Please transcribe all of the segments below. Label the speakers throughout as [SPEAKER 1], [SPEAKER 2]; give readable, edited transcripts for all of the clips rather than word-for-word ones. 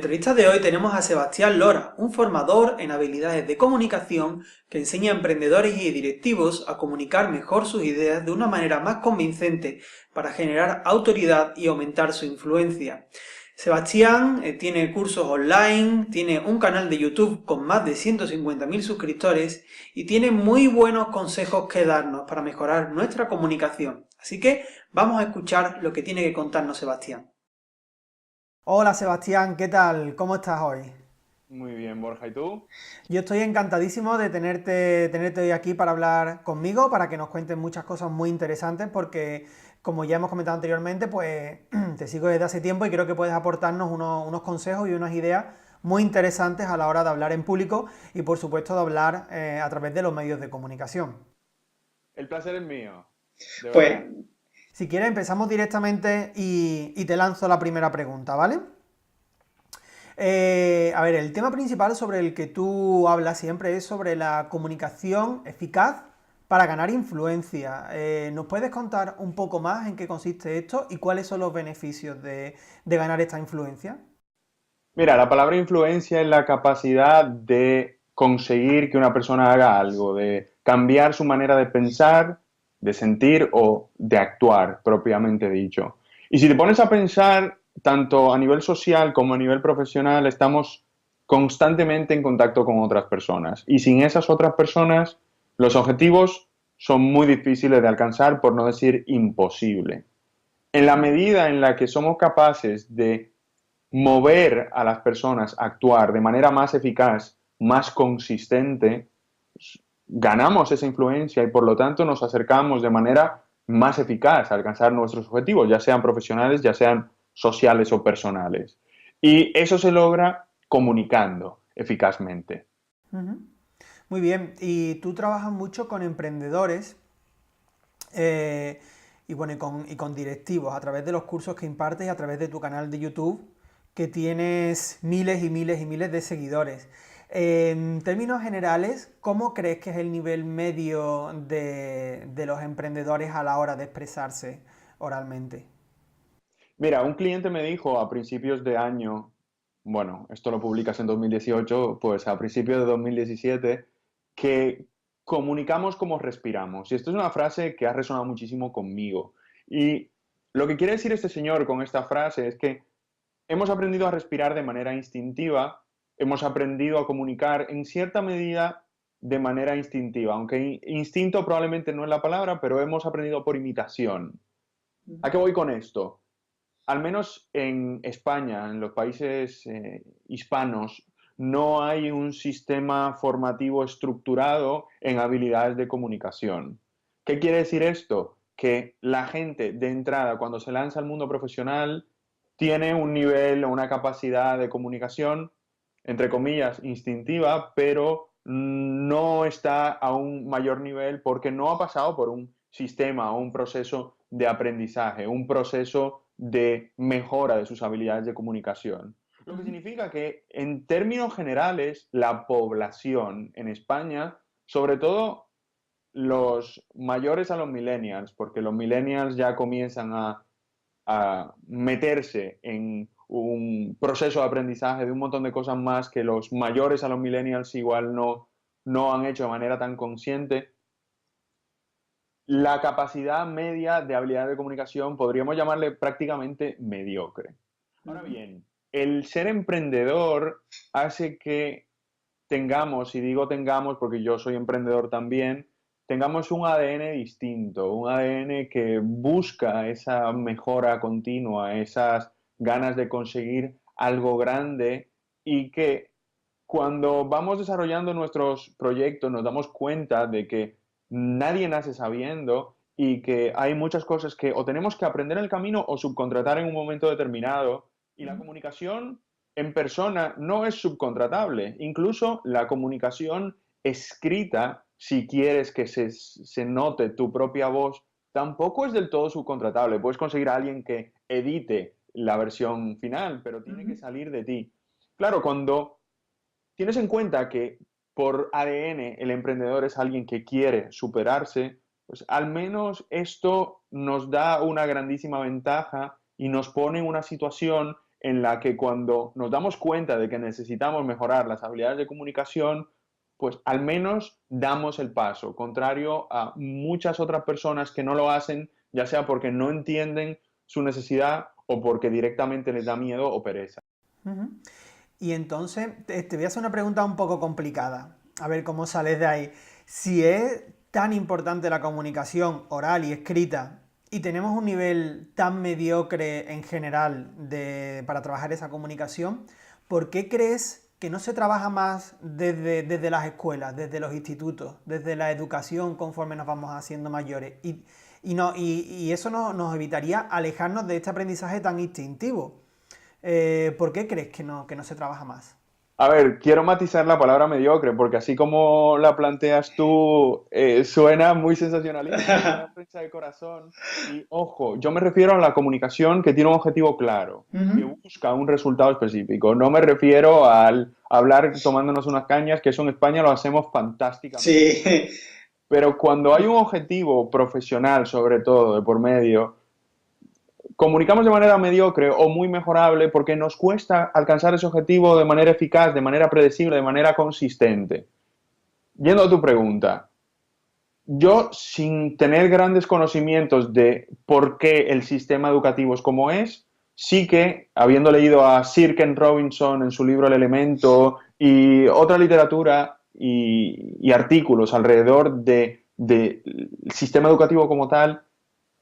[SPEAKER 1] entrevista de hoy tenemos a Sebastián Lora, un formador en habilidades de comunicación que enseña a emprendedores y directivos a comunicar mejor sus ideas de una manera más convincente para generar autoridad y aumentar su influencia. Sebastián tiene cursos online, tiene un canal de YouTube con más de 150.000 suscriptores y tiene muy buenos consejos que darnos para mejorar nuestra comunicación. Así que vamos a escuchar lo que tiene que contarnos Sebastián. Hola Sebastián, ¿qué tal? ¿Cómo estás hoy?
[SPEAKER 2] Muy bien, Borja, ¿y tú?
[SPEAKER 1] Yo estoy encantadísimo de tenerte hoy aquí para hablar conmigo, para que nos cuentes muchas cosas muy interesantes, porque como ya hemos comentado anteriormente, pues te sigo desde hace tiempo y creo que puedes aportarnos unos consejos y unas ideas muy interesantes a la hora de hablar en público y por supuesto de hablar a través de los medios de comunicación.
[SPEAKER 2] El placer es mío, de
[SPEAKER 1] Pues,
[SPEAKER 2] verdad.
[SPEAKER 1] si quieres empezamos directamente y te lanzo la primera pregunta, ¿vale? A ver, el tema principal sobre el que tú hablas siempre es sobre la comunicación eficaz para ganar influencia. ¿Nos puedes contar un poco más en qué consiste esto y cuáles son los beneficios de ganar esta influencia?
[SPEAKER 2] Mira, la palabra influencia es la capacidad de conseguir que una persona haga algo, de cambiar su manera de pensar, de sentir o de actuar, propiamente dicho. Y si te pones a pensar, tanto a nivel social como a nivel profesional, estamos constantemente en contacto con otras personas. Y sin esas otras personas, los objetivos son muy difíciles de alcanzar, por no decir imposible. En la medida en la que somos capaces de mover a las personas a actuar de manera más eficaz, más consistente, ganamos esa influencia y por lo tanto nos acercamos de manera más eficaz a alcanzar nuestros objetivos, ya sean profesionales, ya sean sociales o personales. Y eso se logra comunicando eficazmente.
[SPEAKER 1] Ujú. Muy bien, y tú trabajas mucho con emprendedores eh, y bueno, y con directivos a través de los cursos que impartes y a través de tu canal de YouTube, que tienes miles y miles y miles de seguidores. En términos generales, ¿cómo crees que es el nivel medio de los emprendedores a la hora de expresarse oralmente?
[SPEAKER 2] Mira, un cliente me dijo a principios de año, bueno, esto lo publicas en 2018, pues a principios de 2017, que comunicamos como respiramos. Y esto es una frase que ha resonado muchísimo conmigo. Y lo que quiere decir este señor con esta frase es que hemos aprendido a respirar de manera instintiva, hemos aprendido a comunicar en cierta medida de manera instintiva, aunque instinto probablemente no es la palabra, pero hemos aprendido por imitación. ¿A qué voy con esto? Al menos en España, en los países hispanos, no hay un sistema formativo estructurado en habilidades de comunicación. ¿Qué quiere decir esto? Que la gente de entrada, cuando se lanza al mundo profesional, tiene un nivel o una capacidad de comunicación, entre comillas, instintiva, pero no está a un mayor nivel porque no ha pasado por un sistema o un proceso de aprendizaje, un proceso de mejora de sus habilidades de comunicación. Lo que significa que en términos generales la población en España, sobre todo los mayores a los millennials, porque los millennials ya comienzan a meterse en un proceso de aprendizaje de un montón de cosas más que los mayores a los millennials igual no han hecho de manera tan consciente. La capacidad media de habilidad de comunicación podríamos llamarle prácticamente mediocre. Ahora bien, el ser emprendedor hace que tengamos, y digo tengamos porque yo soy emprendedor también, tengamos un ADN distinto, un ADN que busca esa mejora continua, esas ganas de conseguir algo grande y que cuando vamos desarrollando nuestros proyectos nos damos cuenta de que nadie nace sabiendo y que hay muchas cosas que o tenemos que aprender en el camino o subcontratar en un momento determinado. Y la comunicación en persona no es subcontratable. Incluso la comunicación escrita, si quieres que se note tu propia voz, tampoco es del todo subcontratable. Puedes conseguir a alguien que edite la versión final, pero tiene que salir de ti. Claro, cuando tienes en cuenta que por ADN el emprendedor es alguien que quiere superarse, pues al menos esto nos da una grandísima ventaja y nos pone en una situación en la que cuando nos damos cuenta de que necesitamos mejorar las habilidades de comunicación, pues al menos damos el paso, contrario a muchas otras personas que no lo hacen, ya sea porque no entienden su necesidad o porque directamente les da miedo o pereza.
[SPEAKER 1] Ujú. Y entonces te voy a hacer una pregunta un poco complicada, a ver cómo sales de ahí. Si es tan importante la comunicación oral y escrita y tenemos un nivel tan mediocre en general para trabajar esa comunicación, ¿por qué crees que no se trabaja más desde las escuelas, desde los institutos, desde la educación conforme nos vamos haciendo mayores? Y eso nos evitaría alejarnos de este aprendizaje tan instintivo. ¿Por qué crees que no se trabaja más?
[SPEAKER 2] A ver, quiero matizar la palabra mediocre, porque así como la planteas tú, suena muy sensacionalista, suena prensa de corazón. Y ojo, yo me refiero a la comunicación que tiene un objetivo claro, que
[SPEAKER 1] Ujú.
[SPEAKER 2] busca un resultado específico. No me refiero al hablar tomándonos unas cañas, que eso en España lo hacemos fantásticamente
[SPEAKER 1] Sí.
[SPEAKER 2] bien. Pero cuando hay un objetivo profesional, sobre todo, de por medio, comunicamos de manera mediocre o muy mejorable porque nos cuesta alcanzar ese objetivo de manera eficaz, de manera predecible, de manera consistente. Yendo a tu pregunta, yo sin tener grandes conocimientos de por qué el sistema educativo es como es, sí que, habiendo leído a Sir Ken Robinson en su libro El Elemento y otra literatura y artículos alrededor del sistema educativo como tal,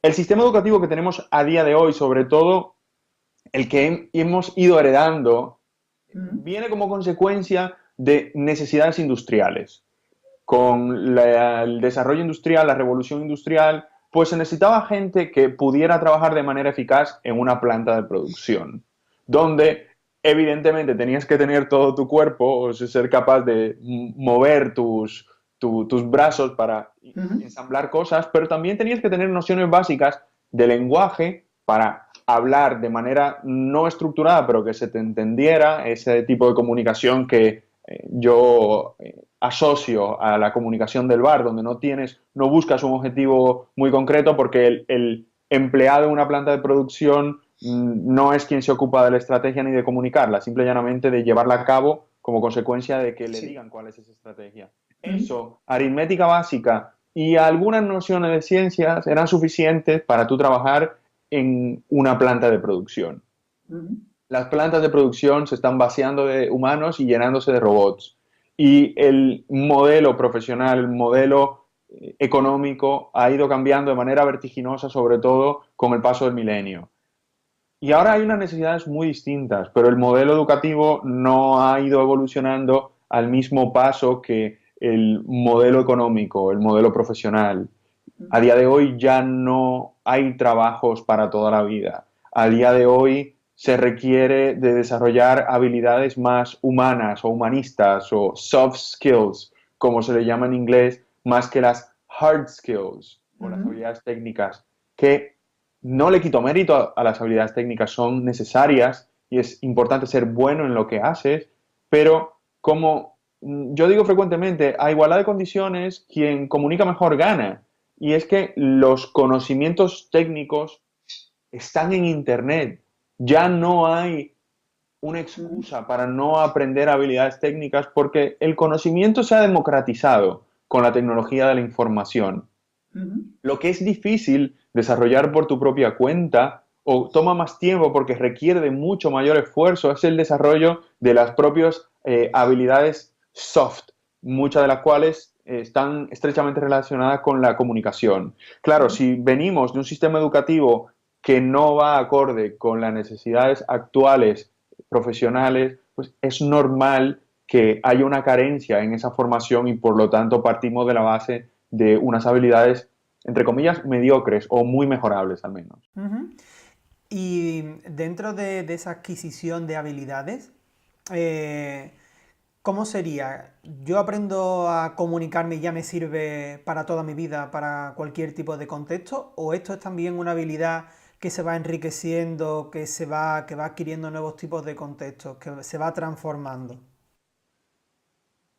[SPEAKER 2] el sistema educativo que tenemos a día de hoy, sobre todo el que hemos ido heredando,
[SPEAKER 1] Ujú.
[SPEAKER 2] viene como consecuencia de necesidades industriales. Con el desarrollo industrial, la revolución industrial, pues se necesitaba gente que pudiera trabajar de manera eficaz en una planta de producción, donde evidentemente tenías que tener todo tu cuerpo, o sea, ser capaz de mover tus brazos para
[SPEAKER 1] Ujú.
[SPEAKER 2] ensamblar cosas, pero también tenías que tener nociones básicas de lenguaje para hablar de manera no estructurada, pero que se te entendiera, ese tipo de comunicación que yo asocio a la comunicación del bar, donde no buscas un objetivo muy concreto porque el empleado en una planta de producción no es quien se ocupa de la estrategia ni de comunicarla, simple y llanamente de llevarla a cabo como consecuencia de que le
[SPEAKER 1] Sí.
[SPEAKER 2] digan cuál es esa estrategia.
[SPEAKER 1] Ujú.
[SPEAKER 2] Eso, aritmética básica y algunas nociones de ciencias eran suficientes para tú trabajar en una planta de producción.
[SPEAKER 1] Ujú.
[SPEAKER 2] Las plantas de producción se están vaciando de humanos y llenándose de robots. Y el modelo profesional, el modelo económico ha ido cambiando de manera vertiginosa, sobre todo con el paso del milenio. Y ahora hay unas necesidades muy distintas, pero el modelo educativo no ha ido evolucionando al mismo paso que el modelo económico, el modelo profesional. A día de hoy ya no hay trabajos para toda la vida. A día de hoy se requiere de desarrollar habilidades más humanas o humanistas o soft skills, como se le llama en inglés, más que las hard skills o las
[SPEAKER 1] Ujú.
[SPEAKER 2] habilidades técnicas, que no le quito mérito a las habilidades técnicas, son necesarias y es importante ser bueno en lo que haces, pero como yo digo frecuentemente, a igualdad de condiciones, quien comunica mejor gana. Y es que los conocimientos técnicos están en Internet. Ya no hay una
[SPEAKER 1] Ujú.
[SPEAKER 2] excusa para no aprender habilidades técnicas porque el conocimiento se ha democratizado con la tecnología de la información.
[SPEAKER 1] Ujú.
[SPEAKER 2] Lo que es difícil desarrollar por tu propia cuenta o toma más tiempo porque requiere de mucho mayor esfuerzo es el desarrollo de las propias habilidades soft, muchas de las cuales están estrechamente relacionadas con la comunicación. Claro, si venimos de un sistema educativo que no va acorde con las necesidades actuales profesionales, pues es normal que haya una carencia en esa formación y por lo tanto partimos de la base de unas habilidades entre comillas, mediocres o muy mejorables al menos.
[SPEAKER 1] Ujú. Y dentro de esa adquisición de habilidades, eh, ¿cómo sería? ¿Yo aprendo a comunicarme y ya me sirve para toda mi vida, para cualquier tipo de contexto? ¿O esto es también una habilidad que se va enriqueciendo, que va adquiriendo nuevos tipos de contextos, que se va transformando?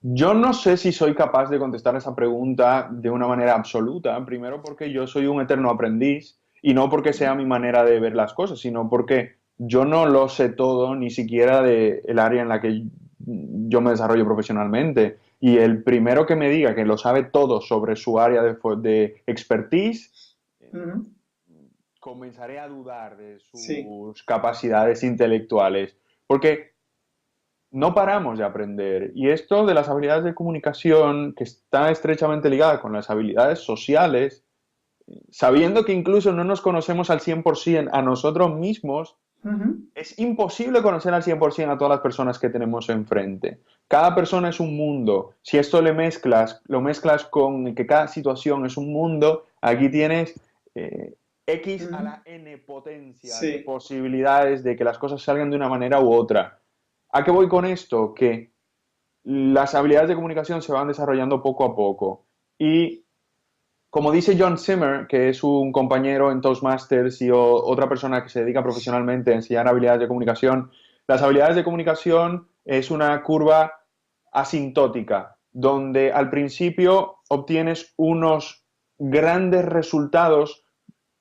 [SPEAKER 2] Yo no sé si soy capaz de contestar esa pregunta de una manera absoluta, primero porque yo soy un eterno aprendiz y no porque sea mi manera de ver las cosas, sino porque yo no lo sé todo, ni siquiera del área en la que yo me desarrollo profesionalmente. Y el primero que me diga que lo sabe todo sobre su área de expertise,
[SPEAKER 1] Ujú.
[SPEAKER 2] comenzaré a dudar de
[SPEAKER 1] Sí.
[SPEAKER 2] sus capacidades intelectuales, porque no paramos de aprender. Y esto de las habilidades de comunicación, que está estrechamente ligada con las habilidades sociales, sabiendo que incluso no nos conocemos al 100% a nosotros mismos,
[SPEAKER 1] Ujú.
[SPEAKER 2] es imposible conocer al 100% a todas las personas que tenemos enfrente. Cada persona es un mundo. Si esto lo mezclas con que cada situación es un mundo, aquí tienes eh, X a
[SPEAKER 1] Ujú.
[SPEAKER 2] la N potencia de
[SPEAKER 1] Sí.
[SPEAKER 2] posibilidades de que las cosas salgan de una manera u otra. ¿A qué voy con esto? Que las habilidades de comunicación se van desarrollando poco a poco. Y como dice John Zimmer, que es un compañero en Toastmasters y otra persona que se dedica profesionalmente a enseñar habilidades de comunicación, las habilidades de comunicación es una curva asintótica, donde al principio obtienes unos grandes resultados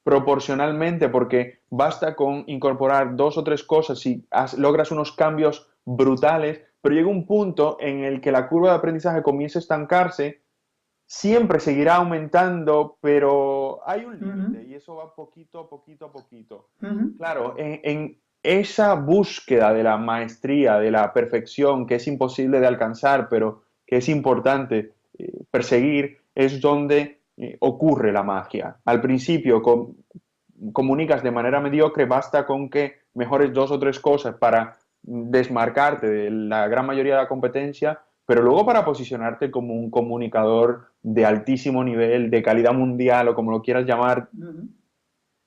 [SPEAKER 2] proporcionalmente, porque basta con incorporar dos o tres cosas y logras unos cambios brutales, pero llega un punto en el que la curva de aprendizaje comienza a estancarse, siempre seguirá aumentando, pero hay un límite
[SPEAKER 1] Ujú.
[SPEAKER 2] y eso va poquito a poquito a poquito.
[SPEAKER 1] Ujú.
[SPEAKER 2] Claro, en esa búsqueda de la maestría, de la perfección, que es imposible de alcanzar, pero que es importante perseguir, es donde ocurre la magia. Al principio comunicas de manera mediocre, basta con que mejores dos o tres cosas para desmarcarte de la gran mayoría de la competencia, pero luego para posicionarte como un comunicador de altísimo nivel, de calidad mundial o como lo quieras llamar,
[SPEAKER 1] Ujú.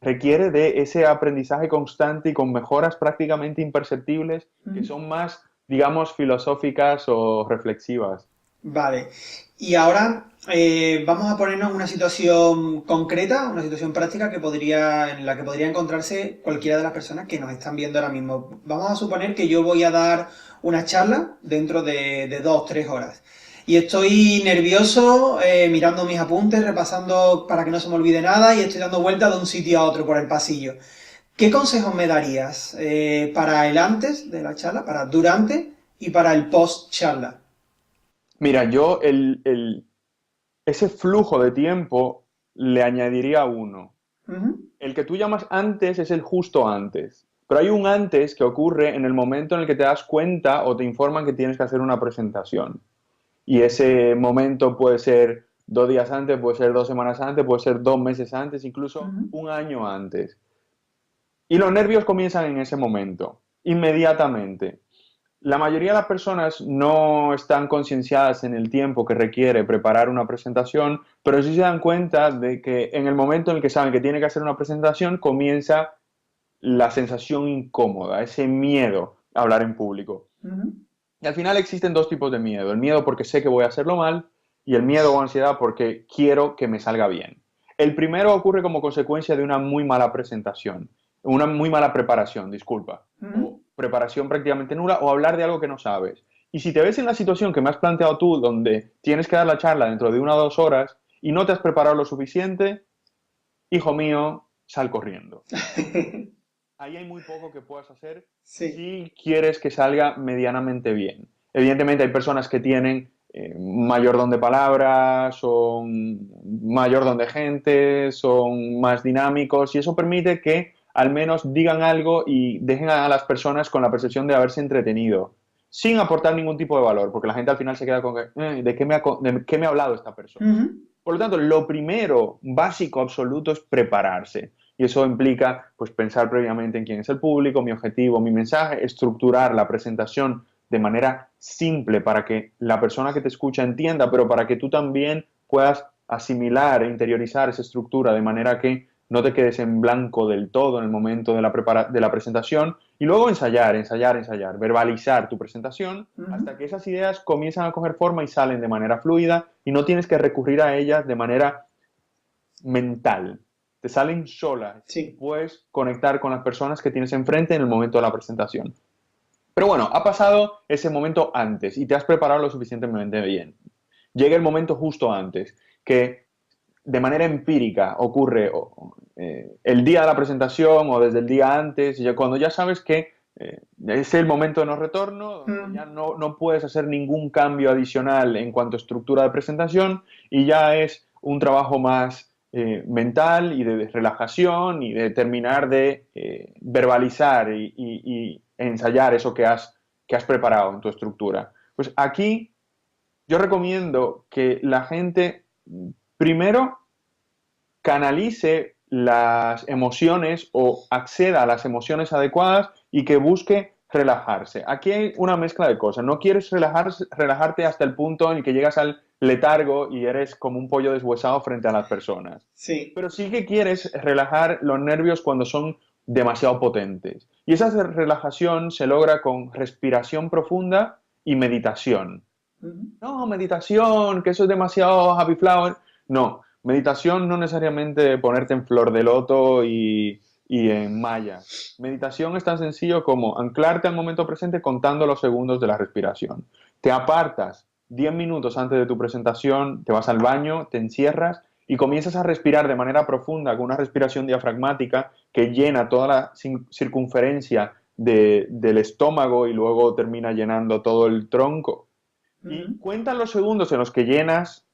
[SPEAKER 2] requiere de ese aprendizaje constante y con mejoras prácticamente imperceptibles que
[SPEAKER 1] Ujú.
[SPEAKER 2] son más, digamos, filosóficas o reflexivas.
[SPEAKER 1] Vale. Y ahora vamos a ponernos en una situación concreta, una situación práctica en la que podría encontrarse cualquiera de las personas que nos están viendo ahora mismo. Vamos a suponer que yo voy a dar una charla dentro de 2, 3 horas. Y estoy nervioso, mirando mis apuntes, repasando para que no se me olvide nada y estoy dando vueltas de un sitio a otro por el pasillo. ¿Qué consejos me darías para el antes de la charla, para durante y para el post charla?
[SPEAKER 2] Mira, yo ese flujo de tiempo le añadiría uno.
[SPEAKER 1] Ujú.
[SPEAKER 2] El que tú llamas antes es el justo antes, pero hay un antes que ocurre en el momento en el que te das cuenta o te informan que tienes que hacer una presentación. Y ese momento puede ser 2 días antes, puede ser 2 semanas antes, puede ser 2 meses antes, incluso
[SPEAKER 1] Ujú.
[SPEAKER 2] un año antes. Y los nervios comienzan en ese momento, inmediatamente. La mayoría de las personas no están concienciadas en el tiempo que requiere preparar una presentación, pero sí se dan cuenta de que en el momento en el que saben que tiene que hacer una presentación, comienza la sensación incómoda, ese miedo a hablar en público.
[SPEAKER 1] Ujú.
[SPEAKER 2] Y al final existen dos tipos de miedo. El miedo porque sé que voy a hacerlo mal y el miedo o ansiedad porque quiero que me salga bien. El primero ocurre como consecuencia de una muy mala presentación, una muy mala preparación, disculpa,
[SPEAKER 1] Ujú.
[SPEAKER 2] o preparación prácticamente nula o hablar de algo que no sabes. Y si te ves en la situación que me has planteado tú, donde tienes que dar la charla dentro de 1 o 2 horas y no te has preparado lo suficiente, hijo mío, sal corriendo. Ahí hay muy poco que puedas hacer
[SPEAKER 1] Sí.
[SPEAKER 2] si quieres que salga medianamente bien. Evidentemente hay personas que tienen mayor don de palabras, son mayor don de gente, son más dinámicos y eso permite que al menos digan algo y dejen a las personas con la percepción de haberse entretenido, sin aportar ningún tipo de valor, porque la gente al final se queda con que, ¿de qué me ha hablado esta persona?
[SPEAKER 1] Ujú.
[SPEAKER 2] Por lo tanto, lo primero, básico, absoluto, es prepararse. Y eso implica, pues, pensar previamente en quién es el público, mi objetivo, mi mensaje, estructurar la presentación de manera simple para que la persona que te escucha entienda, pero para que tú también puedas asimilar e interiorizar esa estructura de manera que no te quedes en blanco del todo en el momento de la presentación y luego ensayar, ensayar, ensayar, verbalizar tu presentación
[SPEAKER 1] Ujú.
[SPEAKER 2] hasta que esas ideas comienzan a coger forma y salen de manera fluida y no tienes que recurrir a ellas de manera mental. Te salen solas y
[SPEAKER 1] Sí.
[SPEAKER 2] puedes conectar con las personas que tienes enfrente en el momento de la presentación. Pero bueno, ha pasado ese momento antes y te has preparado lo suficientemente bien. Llega el momento justo antes, que de manera empírica ocurre el día de la presentación o desde el día antes, cuando ya sabes que es el momento de no retorno, donde ya no puedes hacer ningún cambio adicional en cuanto a estructura de presentación y ya es un trabajo más mental y de relajación y de terminar de verbalizar y ensayar eso que has preparado en tu estructura. Pues aquí yo recomiendo que la gente primero canalice las emociones o acceda a las emociones adecuadas y que busque relajarse. Aquí hay una mezcla de cosas. No quieres relajarte hasta el punto en el que llegas al letargo y eres como un pollo deshuesado frente a las personas.
[SPEAKER 1] Sí.
[SPEAKER 2] Pero sí que quieres relajar los nervios cuando son demasiado potentes. Y esa relajación se logra con respiración profunda y meditación. No, meditación, que eso es demasiado happy flower. No, meditación no necesariamente ponerte en flor de loto y en maya. Meditación es tan sencillo como anclarte al momento presente contando los segundos de la respiración. Te apartas 10 minutos antes de tu presentación, te vas al baño, te encierras y comienzas a respirar de manera profunda con una respiración diafragmática que llena toda la circunferencia del estómago y luego termina llenando todo el tronco. Y cuentan los segundos en los que llenas,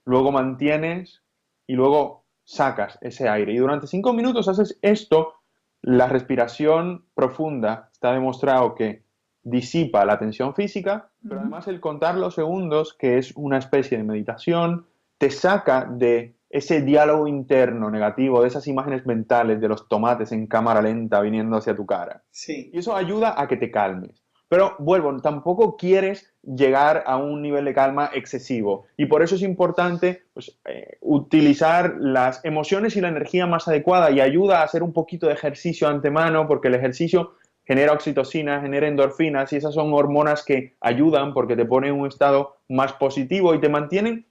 [SPEAKER 2] luego mantienes y luego sacas ese aire. Y durante 5 minutos haces esto, la respiración profunda está demostrado que disipa la tensión física, pero además el contar los segundos, que es una especie de meditación, te saca de ese diálogo interno negativo, de esas imágenes mentales de los tomates en cámara lenta viniendo hacia tu cara.
[SPEAKER 1] Sí.
[SPEAKER 2] Y eso ayuda a que te calmes. Pero vuelvo, tampoco quieres llegar a un nivel de calma excesivo. Y por eso es importante pues, utilizar las emociones y la energía más adecuada y ayuda a hacer un poquito de ejercicio antemano, porque el ejercicio genera oxitocina, genera endorfinas y esas son hormonas que ayudan porque te ponen en un estado más positivo y te mantienen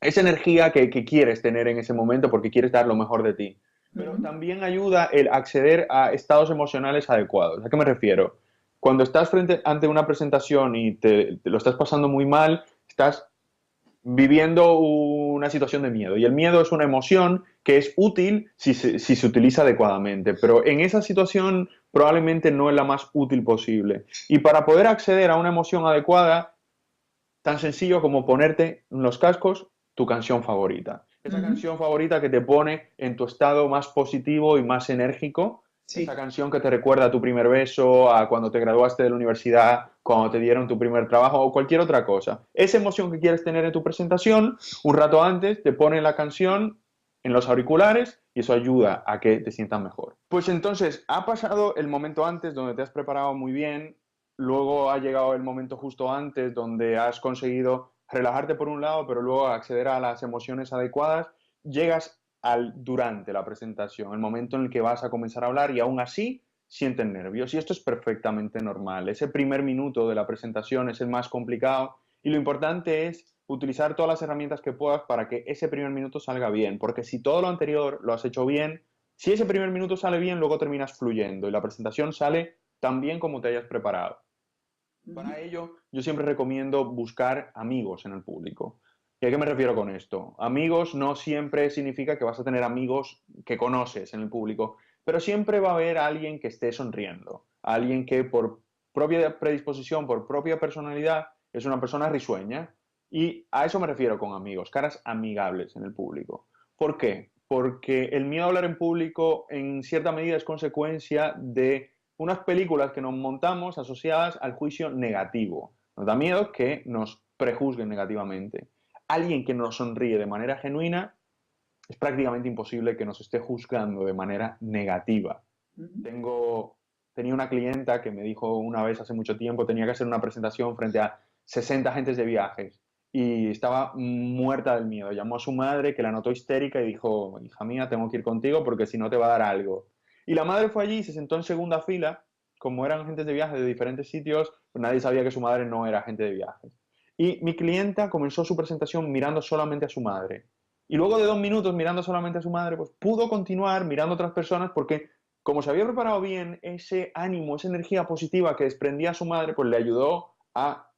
[SPEAKER 2] esa energía que quieres tener en ese momento porque quieres dar lo mejor de ti. Pero también ayuda el acceder a estados emocionales adecuados. ¿A qué me refiero? Cuando estás ante una presentación y te lo estás pasando muy mal, estás viviendo una situación de miedo. Y el miedo es una emoción que es útil si se utiliza adecuadamente, pero en esa situación probablemente no es la más útil posible. Y para poder acceder a una emoción adecuada, tan sencillo como ponerte en los cascos tu canción favorita. Esa canción favorita que te pone en tu estado más positivo y más enérgico.
[SPEAKER 1] Sí.
[SPEAKER 2] Esa canción que te recuerda a tu primer beso, a cuando te graduaste de la universidad, cuando te dieron tu primer trabajo o cualquier otra cosa. Esa emoción que quieres tener en tu presentación, un rato antes te pone la canción en los auriculares y eso ayuda a que te sientas mejor. Pues entonces, ha pasado el momento antes donde te has preparado muy bien, luego ha llegado el momento justo antes donde has conseguido relajarte por un lado, pero luego acceder a las emociones adecuadas, llegas al durante la presentación, el momento en el que vas a comenzar a hablar y aún así sientes nervios y esto es perfectamente normal. Ese primer minuto de la presentación es el más complicado y lo importante es utilizar todas las herramientas que puedas para que ese primer minuto salga bien, porque si todo lo anterior lo has hecho bien, si ese primer minuto sale bien, luego terminas fluyendo y la presentación sale tan bien como te hayas preparado. Para ello, yo siempre recomiendo buscar amigos en el público. ¿Y a qué me refiero con esto? Amigos no siempre significa que vas a tener amigos que conoces en el público, pero siempre va a haber alguien que esté sonriendo, alguien que por propia predisposición, por propia personalidad, es una persona risueña. Y a eso me refiero con amigos, caras amigables en el público. ¿Por qué? Porque el miedo a hablar en público en cierta medida es consecuencia de unas películas que nos montamos asociadas al juicio negativo. Nos da miedo que nos prejuzguen negativamente. Alguien que nos sonríe de manera genuina es prácticamente imposible que nos esté juzgando de manera negativa. Tenía una clienta que me dijo una vez hace mucho tiempo, tenía que hacer una presentación frente a 60 agentes de viajes y estaba muerta del miedo. Llamó a su madre que la notó histérica y dijo, hija mía, tengo que ir contigo porque si no te va a dar algo. Y la madre fue allí y se sentó en segunda fila. Como eran agentes de viajes de diferentes sitios, pues nadie sabía que su madre no era agente de viajes. Y mi clienta comenzó su presentación mirando solamente a su madre. Y luego de 2 minutos mirando solamente a su madre, pues pudo continuar mirando a otras personas porque como se había preparado bien, ese ánimo, esa energía positiva que desprendía a su madre, pues le ayudó a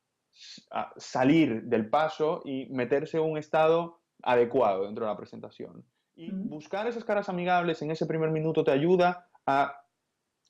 [SPEAKER 2] salir del paso y meterse en un estado adecuado dentro de la presentación. Y buscar esas caras amigables en ese primer minuto te ayuda a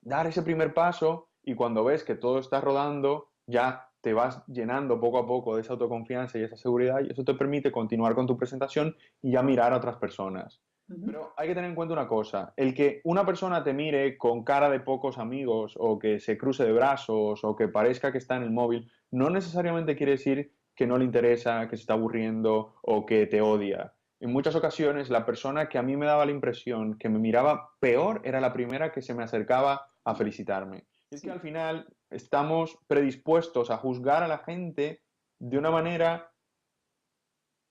[SPEAKER 2] dar ese primer paso y cuando ves que todo está rodando, ya te vas llenando poco a poco de esa autoconfianza y esa seguridad y eso te permite continuar con tu presentación y ya mirar a otras personas. Pero hay que tener en cuenta una cosa, el que una persona te mire con cara de pocos amigos o que se cruce de brazos o que parezca que está en el móvil, no necesariamente quiere decir que no le interesa, que se está aburriendo o que te odia. En muchas ocasiones la persona que a mí me daba la impresión que me miraba peor era la primera que se me acercaba a felicitarme. Y es que al final estamos predispuestos a juzgar a la gente de una manera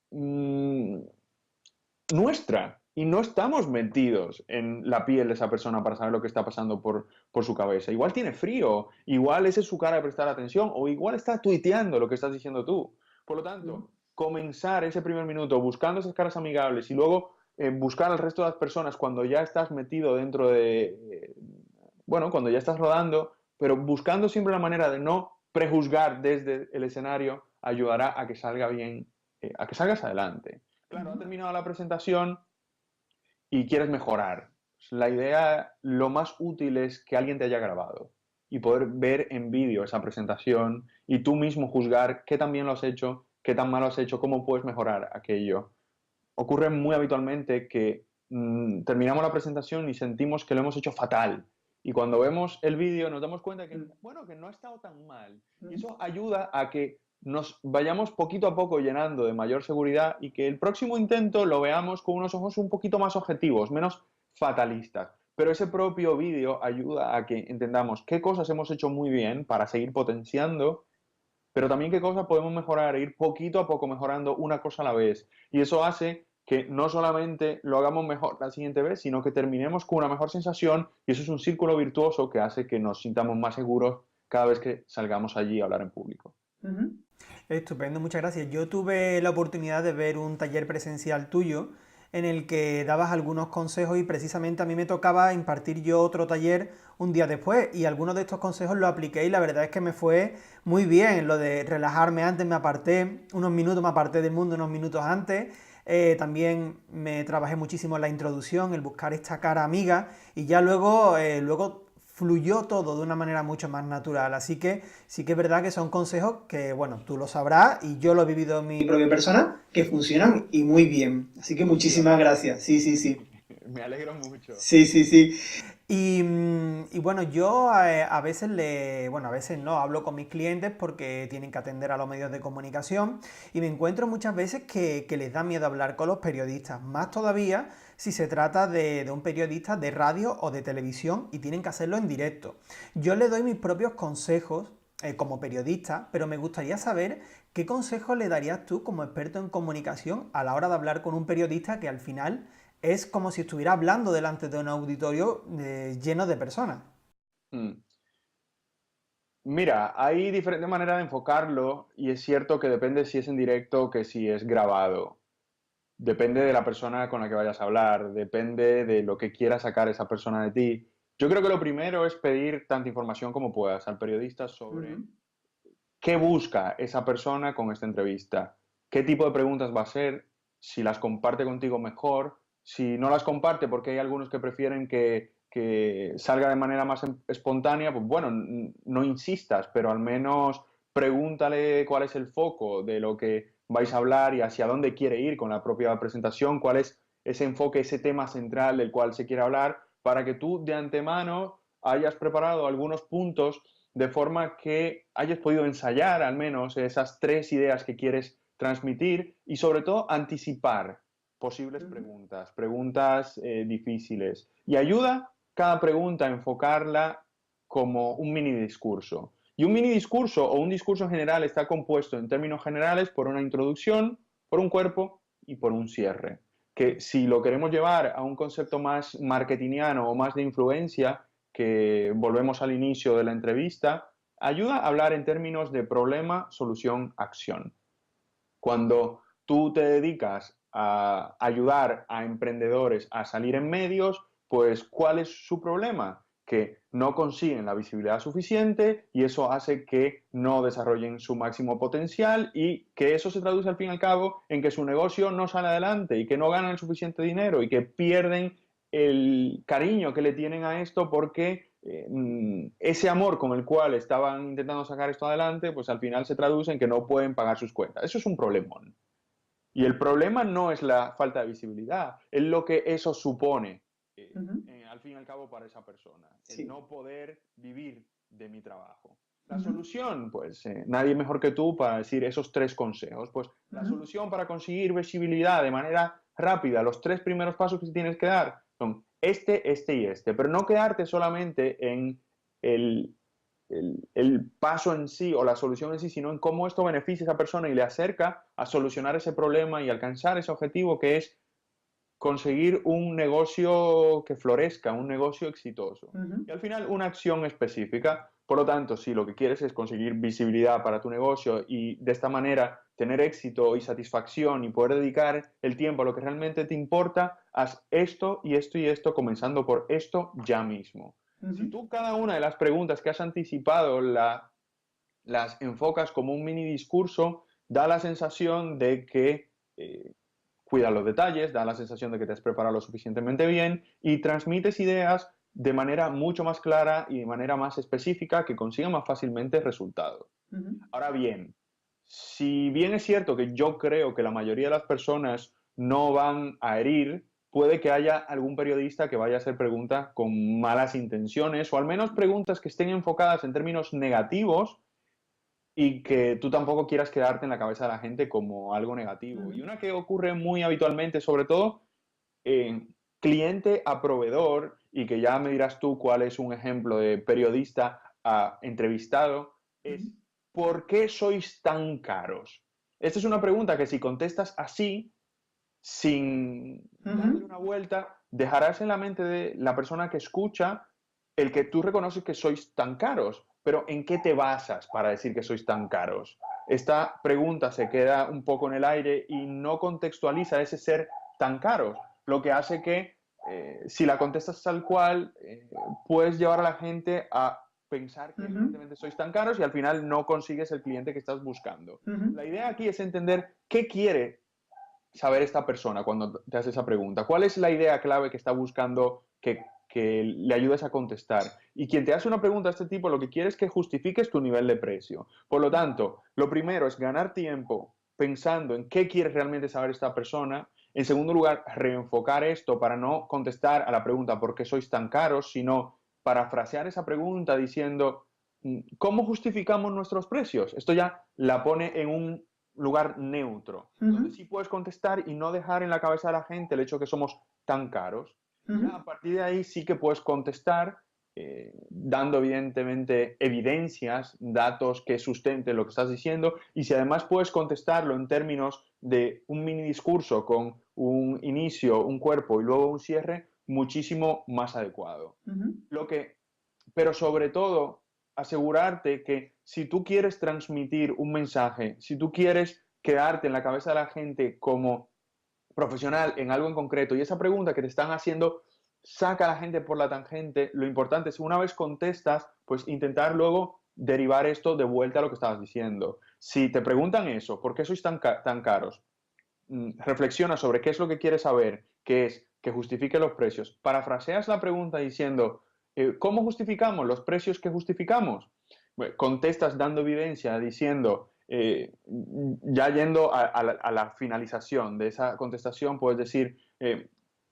[SPEAKER 2] mmm, nuestra y no estamos metidos en la piel de esa persona para saber lo que está pasando por su cabeza. Igual tiene frío, igual esa es su cara de prestar atención o igual está tuiteando lo que estás diciendo tú. Por lo tanto, comenzar ese primer minuto buscando esas caras amigables y luego buscar al resto de las personas cuando ya estás metido dentro bueno, cuando ya estás rodando, pero buscando siempre la manera de no prejuzgar desde el escenario, ayudará a que salga bien, a que salgas adelante. Claro, ha terminado la presentación y quieres mejorar. La idea, lo más útil es que alguien te haya grabado y poder ver en vídeo esa presentación y tú mismo juzgar qué tan bien lo has hecho, qué tan mal lo has hecho, cómo puedes mejorar aquello. Ocurre muy habitualmente que terminamos la presentación y sentimos que lo hemos hecho fatal. Y cuando vemos el vídeo nos damos cuenta que, bueno, que no ha estado tan mal. Y eso ayuda a que nos vayamos poquito a poco llenando de mayor seguridad y que el próximo intento lo veamos con unos ojos un poquito más objetivos, menos fatalistas. Pero ese propio vídeo ayuda a que entendamos qué cosas hemos hecho muy bien para seguir potenciando, pero también qué cosas podemos mejorar e ir poquito a poco mejorando una cosa a la vez. Y eso hace que no solamente lo hagamos mejor la siguiente vez, sino que terminemos con una mejor sensación y eso es un círculo virtuoso que hace que nos sintamos más seguros cada vez que salgamos allí a hablar en público.
[SPEAKER 1] Estupendo, muchas gracias. Yo tuve la oportunidad de ver un taller presencial tuyo en el que dabas algunos consejos y precisamente a mí me tocaba impartir yo otro taller un día después y algunos de estos consejos los apliqué y la verdad es que me fue muy bien. Lo de relajarme antes, me aparté unos minutos, me aparté del mundo unos minutos antes. También me trabajé muchísimo en la introducción, el buscar esta cara amiga y ya luego fluyó todo de una manera mucho más natural. Así que sí que es verdad que son consejos que, bueno, tú lo sabrás y yo lo he vivido en mi propia persona, que funcionan y muy bien. Así que muchísimas gracias. Sí, sí, sí.
[SPEAKER 2] Me alegro mucho.
[SPEAKER 1] Sí, sí, sí. Y bueno, yo a veces bueno, a veces no, hablo con mis clientes porque tienen que atender a los medios de comunicación y me encuentro muchas veces que les da miedo hablar con los periodistas, más todavía si se trata de un periodista de radio o de televisión y tienen que hacerlo en directo. Yo les doy mis propios consejos como periodista, pero me gustaría saber qué consejos le darías tú como experto en comunicación a la hora de hablar con un periodista que al final es como si estuviera hablando delante de un auditorio lleno de personas.
[SPEAKER 2] Mm. Mira, hay diferentes maneras de enfocarlo y es cierto que depende si es en directo que si es grabado. Depende de la persona con la que vayas a hablar, depende de lo que quiera sacar esa persona de ti. Yo creo que lo primero es pedir tanta información como puedas al periodista sobre qué busca esa persona con esta entrevista, qué tipo de preguntas va a hacer, si las comparte contigo mejor, si no las comparte porque hay algunos que prefieren que salga de manera más espontánea, pues bueno, no insistas, pero al menos pregúntale cuál es el foco de lo que vais a hablar y hacia dónde quiere ir con la propia presentación, cuál es ese enfoque, ese tema central del cual se quiere hablar, para que tú de antemano hayas preparado algunos puntos de forma que hayas podido ensayar al menos esas tres ideas que quieres transmitir y sobre todo anticipar posibles preguntas, preguntas difíciles. Y ayuda cada pregunta a enfocarla como un mini discurso. Y un mini discurso o un discurso en general está compuesto en términos generales por una introducción, por un cuerpo y por un cierre. Que si lo queremos llevar a un concepto más marketingiano o más de influencia, que volvemos al inicio de la entrevista, ayuda a hablar en términos de problema, solución, acción. Cuando tú te dedicas a ayudar a emprendedores a salir en medios, pues ¿cuál es su problema? que no consiguen la visibilidad suficiente y eso hace que no desarrollen su máximo potencial y que eso se traduce al fin y al cabo en que su negocio no sale adelante y que no ganan el suficiente dinero y que pierden el cariño que le tienen a esto porque ese amor con el cual estaban intentando sacar esto adelante, pues al final se traduce en que no pueden pagar sus cuentas. Eso es un problemón. Y el problema no es la falta de visibilidad, es lo que eso supone, al fin y al cabo, para esa persona. El
[SPEAKER 1] Sí.
[SPEAKER 2] no poder vivir de mi trabajo. La solución, pues nadie mejor que tú para decir esos 3 consejos. Pues la solución para conseguir visibilidad de manera rápida, los 3 primeros pasos que tienes que dar son este y este. Pero no quedarte solamente en el paso en sí o la solución en sí, sino en cómo esto beneficia a esa persona y le acerca a solucionar ese problema y alcanzar ese objetivo que es conseguir un negocio que florezca, un negocio exitoso. Y al final una acción específica. Por lo tanto, si lo que quieres es conseguir visibilidad para tu negocio y de esta manera tener éxito y satisfacción y poder dedicar el tiempo a lo que realmente te importa, haz esto y esto y esto, comenzando por esto ya mismo. Si tú cada una de las preguntas que has anticipado las enfocas como un mini discurso, da la sensación de que cuida los detalles, da la sensación de que te has preparado lo suficientemente bien y transmites ideas de manera mucho más clara y de manera más específica que consigan más fácilmente resultados. Ahora bien, si bien es cierto que yo creo que la mayoría de las personas no van a herir, puede que haya algún periodista que vaya a hacer preguntas con malas intenciones o al menos preguntas que estén enfocadas en términos negativos y que tú tampoco quieras quedarte en la cabeza de la gente como algo negativo. Y una que ocurre muy habitualmente, sobre todo cliente a proveedor, y que ya me dirás tú cuál es un ejemplo de periodista a entrevistado, es ¿por qué sois tan caros? Esta es una pregunta que si contestas así, sin darle una vuelta, dejarás en la mente de la persona que escucha el que tú reconoces que sois tan caros, pero ¿en qué te basas para decir que sois tan caros? Esta pregunta se queda un poco en el aire y no contextualiza ese ser tan caros, lo que hace que si la contestas tal cual, puedes llevar a la gente a pensar que evidentemente sois tan caros y al final no consigues el cliente que estás buscando. La idea aquí es entender qué quiere saber esta persona cuando te hace esa pregunta. ¿Cuál es la idea clave que está buscando que le ayudes a contestar? Y quien te hace una pregunta de este tipo, lo que quiere es que justifiques tu nivel de precio. Por lo tanto, lo primero es ganar tiempo pensando en qué quiere realmente saber esta persona. En segundo lugar, reenfocar esto para no contestar a la pregunta ¿por qué sois tan caros?, sino parafrasear esa pregunta diciendo ¿cómo justificamos nuestros precios? Esto ya la pone en un lugar neutro, donde sí puedes contestar y no dejar en la cabeza de la gente el hecho de que somos tan caros. Ya a partir de ahí sí que puedes contestar dando evidentemente evidencias, datos que sustenten lo que estás diciendo, y si además puedes contestarlo en términos de un mini discurso con un inicio, un cuerpo y luego un cierre, muchísimo más adecuado. Pero sobre todo, asegurarte que si tú quieres transmitir un mensaje, si tú quieres quedarte en la cabeza de la gente como profesional en algo en concreto y esa pregunta que te están haciendo saca a la gente por la tangente, lo importante es una vez contestas, pues intentar luego derivar esto de vuelta a lo que estabas diciendo. Si te preguntan eso, ¿por qué sois tan caros? Reflexiona sobre qué es lo que quieres saber, que es que justifique los precios. Parafraseas la pregunta diciendo, ¿cómo justificamos los precios que justificamos? Bueno, contestas dando evidencia, diciendo, ya yendo a la finalización de esa contestación, puedes decir,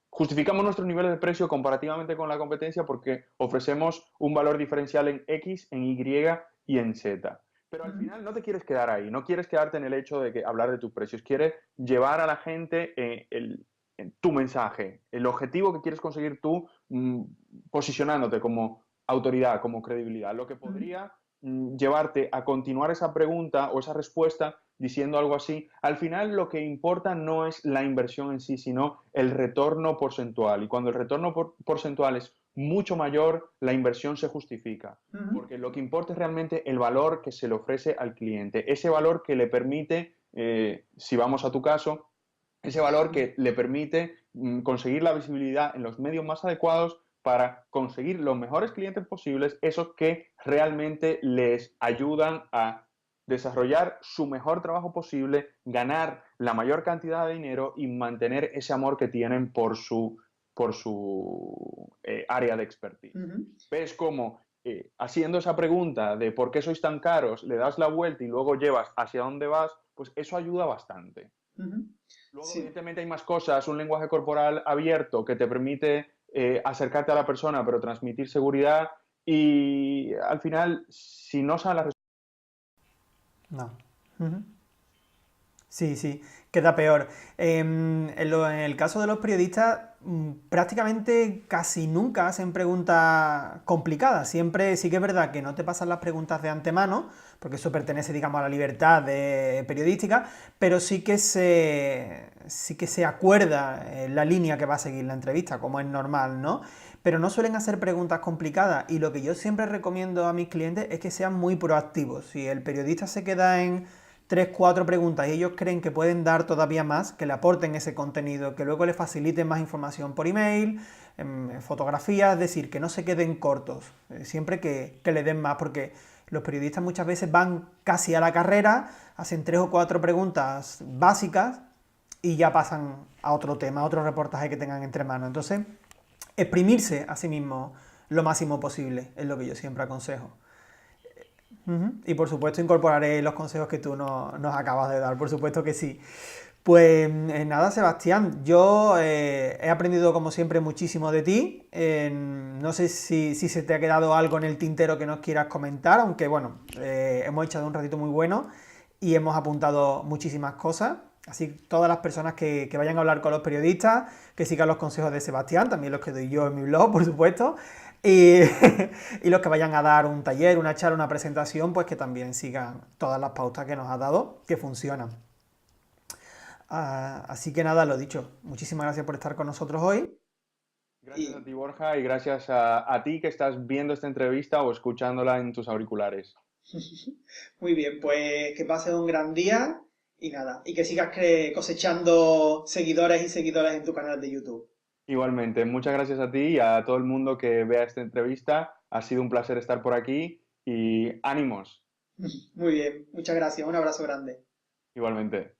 [SPEAKER 2] justificamos nuestros niveles de precio comparativamente con la competencia porque ofrecemos un valor diferencial en X, en Y y en Z. Pero al final no te quieres quedar ahí, no quieres quedarte en el hecho de que hablar de tus precios, quieres llevar a la gente tu mensaje, el objetivo que quieres conseguir tú posicionándote como autoridad, como credibilidad, lo que podría llevarte a continuar esa pregunta o esa respuesta diciendo algo así. Al final lo que importa no es la inversión en sí, sino el retorno porcentual. Y cuando el retorno porcentual es mucho mayor, la inversión se justifica. Porque lo que importa es realmente el valor que se le ofrece al cliente. Ese valor que le permite, si vamos a tu caso, ese valor que le permite conseguir la visibilidad en los medios más adecuados para conseguir los mejores clientes posibles, esos que realmente les ayudan a desarrollar su mejor trabajo posible, ganar la mayor cantidad de dinero y mantener ese amor que tienen por su área de expertise.
[SPEAKER 1] Ujú.
[SPEAKER 2] ¿Ves cómo haciendo esa pregunta de por qué sois tan caros, le das la vuelta y luego llevas hacia dónde vas? Pues eso ayuda bastante.
[SPEAKER 1] Ujú.
[SPEAKER 2] Luego,
[SPEAKER 1] Sí.
[SPEAKER 2] evidentemente, hay más cosas, un lenguaje corporal abierto que te permite acercarte a la persona, pero transmitir seguridad. Y al final, si no sabes la
[SPEAKER 1] No. Ujú. Sí, sí, queda peor. En el caso de los periodistas, prácticamente casi nunca hacen preguntas complicadas. Siempre sí que es verdad que no te pasan las preguntas de antemano, porque eso pertenece, digamos, a la libertad periodística, pero sí que se acuerda la línea que va a seguir la entrevista, como es normal, ¿no? Pero no suelen hacer preguntas complicadas y lo que yo siempre recomiendo a mis clientes es que sean muy proactivos. Si el periodista se queda en tres, cuatro preguntas y ellos creen que pueden dar todavía más, que le aporten ese contenido, que luego le faciliten más información por email, fotografías, es decir, que no se queden cortos, siempre que le den más, porque los periodistas muchas veces van casi a la carrera, hacen tres o cuatro preguntas básicas y ya pasan a otro tema, a otro reportaje que tengan entre manos. Entonces, exprimirse a sí mismo lo máximo posible es lo que yo siempre aconsejo. Ujú. Y por supuesto incorporaré los consejos que tú nos acabas de dar, por supuesto que sí. Pues nada, Sebastián, yo he aprendido como siempre muchísimo de ti. No sé si se te ha quedado algo en el tintero que nos quieras comentar, aunque bueno, hemos echado un ratito muy bueno y hemos apuntado muchísimas cosas. Así todas las personas que vayan a hablar con los periodistas, que sigan los consejos de Sebastián, también los que doy yo en mi blog, por supuesto, y, y los que vayan a dar un taller, una charla, una presentación, pues que también sigan todas las pautas que nos ha dado, que funcionan. Así que nada, lo dicho, muchísimas gracias por estar con nosotros hoy.
[SPEAKER 2] Gracias a
[SPEAKER 1] Y
[SPEAKER 2] ti, Borja, y gracias a ti que estás viendo esta entrevista o escuchándola en tus auriculares.
[SPEAKER 1] muy bien, pues que pases un gran día y nada, y que sigas cosechando seguidores y seguidoras en tu canal de YouTube.
[SPEAKER 2] Igualmente, muchas gracias a ti y a todo el mundo que vea esta entrevista. Ha sido un placer estar por aquí y ánimos,
[SPEAKER 1] Muy bien, muchas gracias, un abrazo grande.
[SPEAKER 2] igualmente.